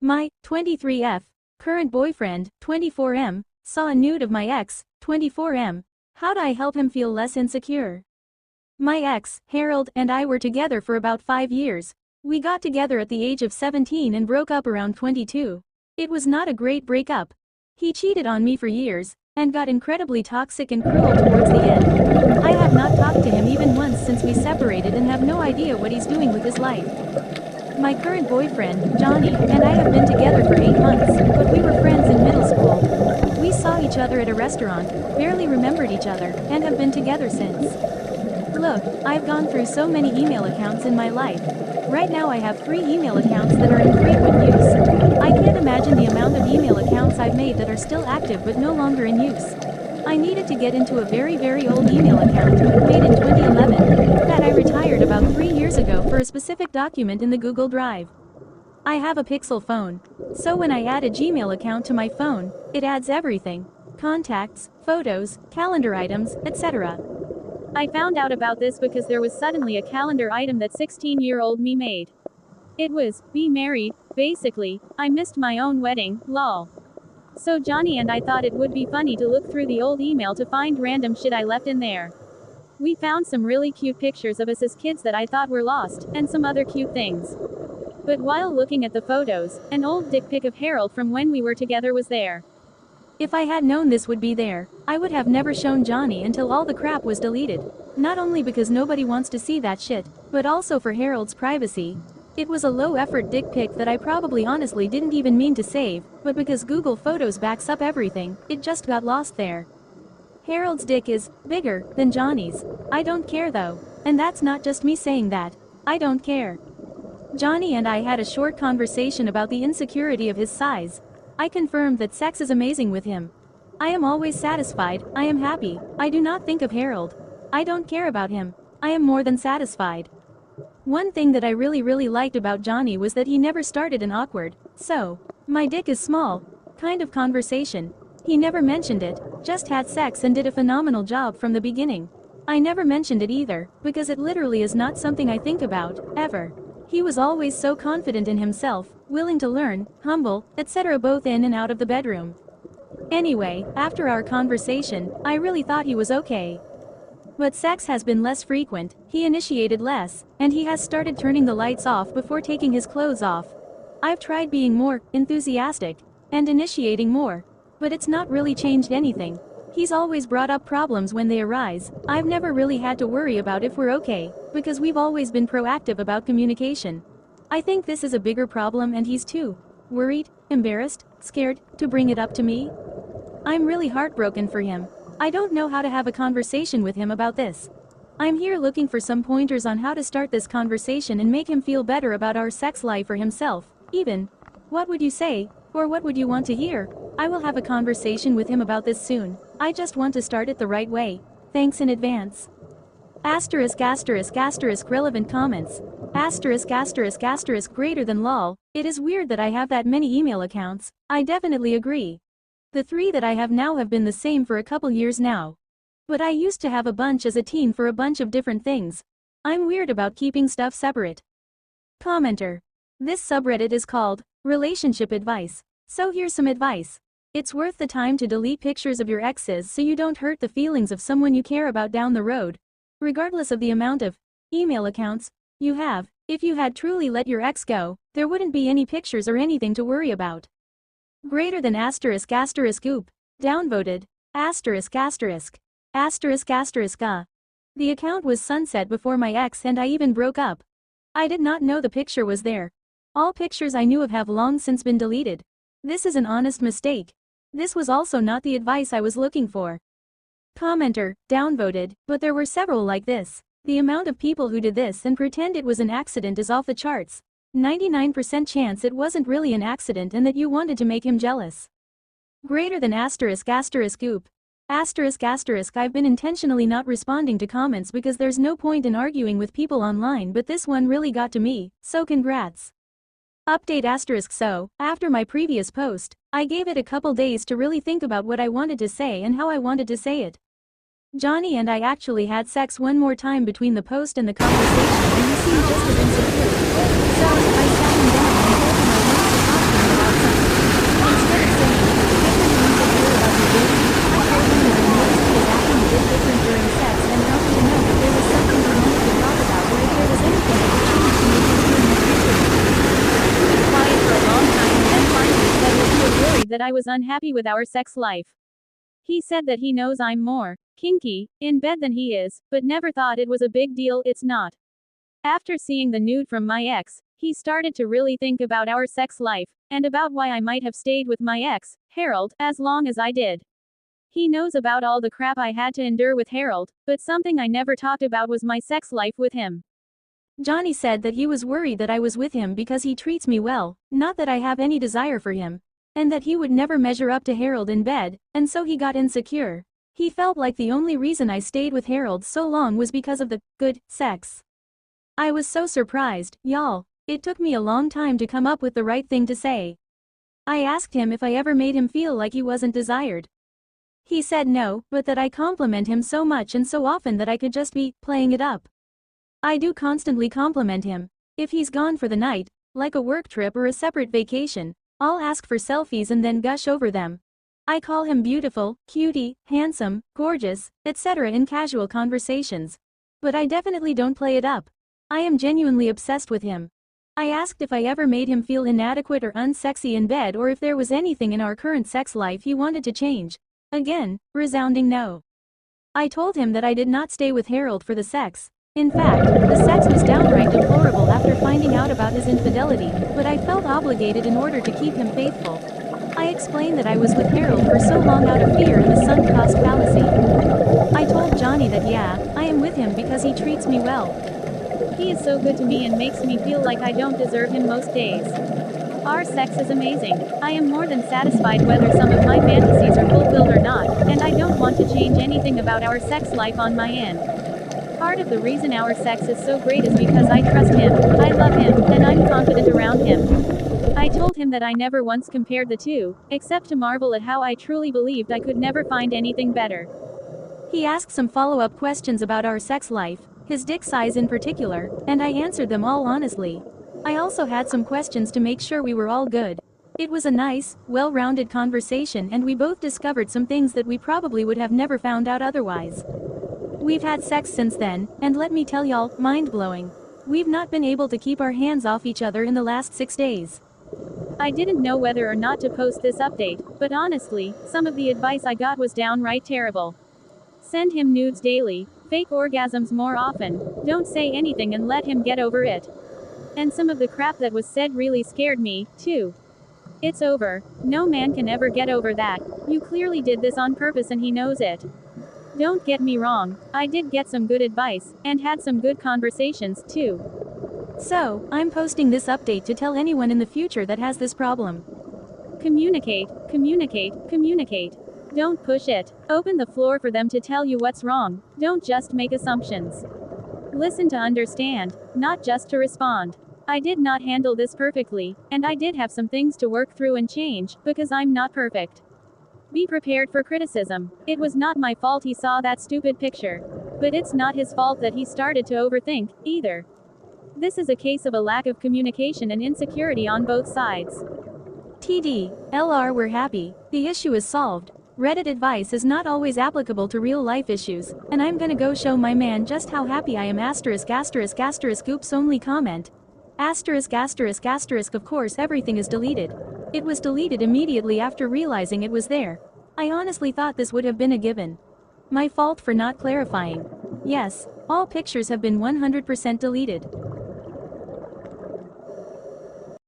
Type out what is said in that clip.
My 23F current boyfriend, 24M, saw a nude of my ex, 24M. How'd I help him feel less insecure? My ex, Harold, and I were together for about 5 years. We got together at the age of 17 and broke up around 22. It was not a great breakup. He cheated on me for years, and got incredibly toxic and cruel towards the end. I have not talked to him even once since we separated and have no idea what he's doing with his life. My current boyfriend, Johnny, and I have been together for 8 months, but we were friends in middle school. We saw each other at a restaurant, barely remembered each other, and have been together since. Look, I've gone through so many email accounts in my life. Right now I have 3 email accounts that are in frequent use. I can't imagine the amount of email accounts I've made that are still active but no longer in use. I needed to get into a very old email account, made in 2011, that I retired about 3 years ago for a specific document in the Google Drive. I have a Pixel phone, so when I add a Gmail account to my phone, it adds everything: contacts, photos, calendar items, etc. I found out about this because there was suddenly a calendar item that 16-year-old me made. It was, be married, basically. I missed my own wedding, lol. So Johnny and I thought it would be funny to look through the old email to find random shit I left in there. We found some really cute pictures of us as kids that I thought were lost, and some other cute things. But while looking at the photos, an old dick pic of Harold from when we were together was there. If I had known this would be there, I would have never shown Johnny until all the crap was deleted. Not only because nobody wants to see that shit, but also for Harold's privacy. It was a low-effort dick pic that I probably honestly didn't even mean to save, but because Google Photos backs up everything, it just got lost there. Harold's dick is bigger than Johnny's. I don't care though. And that's not just me saying that. I don't care. Johnny and I had a short conversation about the insecurity of his size. I confirmed that sex is amazing with him. I am always satisfied, I am happy, I do not think of Harold. I don't care about him. I am more than satisfied. One thing that I really liked about Johnny was that he never started an awkward, so, my dick is small, kind of conversation. He never mentioned it, just had sex and did a phenomenal job from the beginning. I never mentioned it either, because it literally is not something I think about, ever. He was always so confident in himself, willing to learn, humble, etc. both in and out of the bedroom. Anyway, after our conversation, I really thought he was okay. But sex has been less frequent, he initiated less, and he has started turning the lights off before taking his clothes off. I've tried being more enthusiastic and initiating more, but it's not really changed anything. He's always brought up problems when they arise. I've never really had to worry about if we're okay, because we've always been proactive about communication. I think this is a bigger problem and he's too worried, embarrassed, scared to bring it up to me. I'm really heartbroken for him. I don't know how to have a conversation with him about this. I'm here looking for some pointers on how to start this conversation and make him feel better about our sex life or himself, even. What would you say, or what would you want to hear? I will have a conversation with him about this soon. I just want to start it the right way. Thanks in advance. Asterisk relevant comments. Asterisk greater than lol. It is weird that I have that many email accounts. I definitely agree. The 3 that I have now have been the same for a couple years now. But I used to have a bunch as a teen for a bunch of different things. I'm weird about keeping stuff separate. Commenter. This subreddit is called Relationship Advice. So here's some advice. It's worth the time to delete pictures of your exes so you don't hurt the feelings of someone you care about down the road. Regardless of the amount of email accounts you have, if you had truly let your ex go, there wouldn't be any pictures or anything to worry about. Greater than asterisk oop. Downvoted. Asterisk. The account was sunset before my ex and I even broke up. I did not know the picture was there. All pictures I knew of have long since been deleted. This is an honest mistake. This was also not the advice I was looking for. Commenter, downvoted, but there were several like this. The amount of people who did this and pretend it was an accident is off the charts. 99% chance it wasn't really an accident and that you wanted to make him jealous. Greater than asterisk oop. I've been intentionally not responding to comments because there's no point in arguing with people online, but this one really got to me, so congrats. Update asterisk so, after my previous post, I gave it a couple days to really think about what I wanted to say and how I wanted to say it. Johnny and I actually had sex one more time between the post and the conversation and he seemed just as insecure. So, I sat him down and told him I wanted to talk to him about worried that I was unhappy with our sex life. He said that he knows I'm more kinky in bed than he is, but never thought it was a big deal. It's not. After seeing the nude from my ex, he started to really think about our sex life, and about why I might have stayed with my ex, Harold, as long as I did. He knows about all the crap I had to endure with Harold, but something I never talked about was my sex life with him. Johnny said that he was worried that I was with him because he treats me well, not that I have any desire for him, and that he would never measure up to Harold in bed, and so he got insecure. He felt like the only reason I stayed with Harold so long was because of the good sex. I was so surprised, y'all. It took me a long time to come up with the right thing to say. I asked him if I ever made him feel like he wasn't desired. He said no, but that I compliment him so much and so often that I could just be playing it up. I do constantly compliment him. If he's gone for the night, like a work trip or a separate vacation, I'll ask for selfies and then gush over them. I call him beautiful, cutie, handsome, gorgeous, etc. in casual conversations. But I definitely don't play it up. I am genuinely obsessed with him. I asked if I ever made him feel inadequate or unsexy in bed or if there was anything in our current sex life he wanted to change. Again, resounding no. I told him that I did not stay with Harold for the sex. In fact, the sex was downright deplorable after finding out about his infidelity, but I felt obligated in order to keep him faithful. I explained that I was with Harold for so long out of fear and the sunk cost fallacy. I told Johnny that yeah, I am with him because he treats me well. He is so good to me and makes me feel like I don't deserve him most days. Our sex is amazing. I am more than satisfied whether some of my fantasies are fulfilled or not, and I don't want to change anything about our sex life on my end. Part of the reason our sex is so great is because I trust him, I love him, and I'm confident around him. I told him that I never once compared the two, except to marvel at how I truly believed I could never find anything better. He asked some follow-up questions about our sex life, his dick size in particular, and I answered them all honestly. I also had some questions to make sure we were all good. It was a nice, well-rounded conversation and we both discovered some things that we probably would have never found out otherwise. We've had sex since then, and let me tell y'all, mind-blowing. We've not been able to keep our hands off each other in the last 6 days. I didn't know whether or not to post this update, but honestly, some of the advice I got was downright terrible. Send him nudes daily, fake orgasms more often, don't say anything and let him get over it. And some of the crap that was said really scared me, too. It's over. No man can ever get over that. You clearly did this on purpose and he knows it. Don't get me wrong, I did get some good advice, and had some good conversations, too. So, I'm posting this update to tell anyone in the future that has this problem. Communicate, communicate, communicate. Don't push it. Open the floor for them to tell you what's wrong, don't just make assumptions. Listen to understand, not just to respond. I did not handle this perfectly, and I did have some things to work through and change, because I'm not perfect. Be prepared for criticism. It was not my fault he saw that stupid picture. But it's not his fault that he started to overthink, either. This is a case of a lack of communication and insecurity on both sides. TD, LR we're happy, the issue is solved. Reddit advice is not always applicable to real life issues, and I'm gonna go show my man just how happy I am asterisk asterisk asterisk oops only comment. Asterisk asterisk asterisk of course everything is deleted. It was deleted immediately after realizing it was there. I honestly thought this would have been a given. My fault for not clarifying. Yes, all pictures have been 100% deleted.